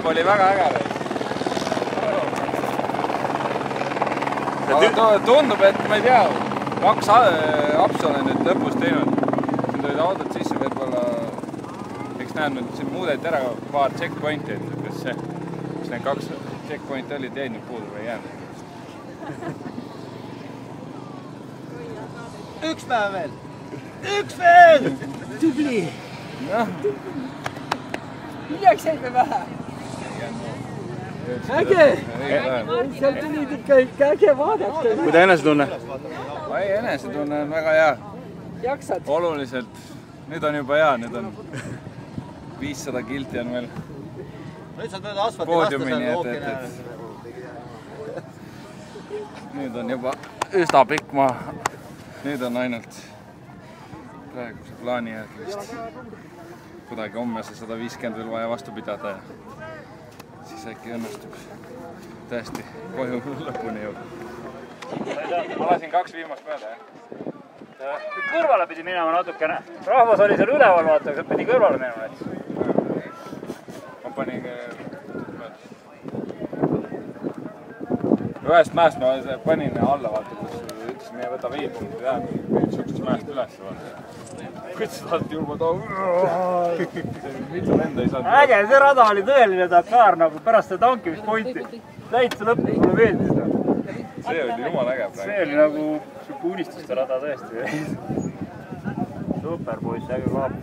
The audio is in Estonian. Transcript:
etapp oli väga äge. Tundub, et ma ei tea, 2 apsu olen nüüd lõpus teinud. Siin tulid autod sisse võib-olla, eks näen, et siin muudeti ära paar checkpointi, et kas need 2 checkpointi olid jäid nüüd puudu või jäänud. Üks päev veel! Üks veel! Tubli! Milleks jäid me vähe? Äge! Seal tulid ikka äge vaadata. Kui ta enesetunne? Enesetunne on väga hea. Jaksad? Oluliselt. Nüüd on juba hea, nüüd on 500 kilti on veel poodiumini, et nüüd on juba üsna pikk maa. Nüüd on ainult praeguse plaani järgi vist kuidagi homme see 150 veel vaja vastu pidada ja siis äkki õnnestub tõesti koju lõpuni jõuda. Ma lasin 2 viimast mööda, jah? Kõrvale pidi minema natukene. Rahvas oli seal üleval, vaata, aga pidi kõrvale minema. Ma panin mööda. Ühest mäest ma panin alla, vaata, kus ütlesin, meie võta viipunkti tähendab. Sukses mäest üles, vaata. Kütsid alt juba too. Mitu lenda ei saanud. Äge, see rada oli tõeline Dakar nagu pärast seda tankimispointi. Täitsa lõpus, mulle meeldis. See oli jumal äge praegu. See oli nagu siuke unistuste rada tõesti. Super poiss, äge kaab.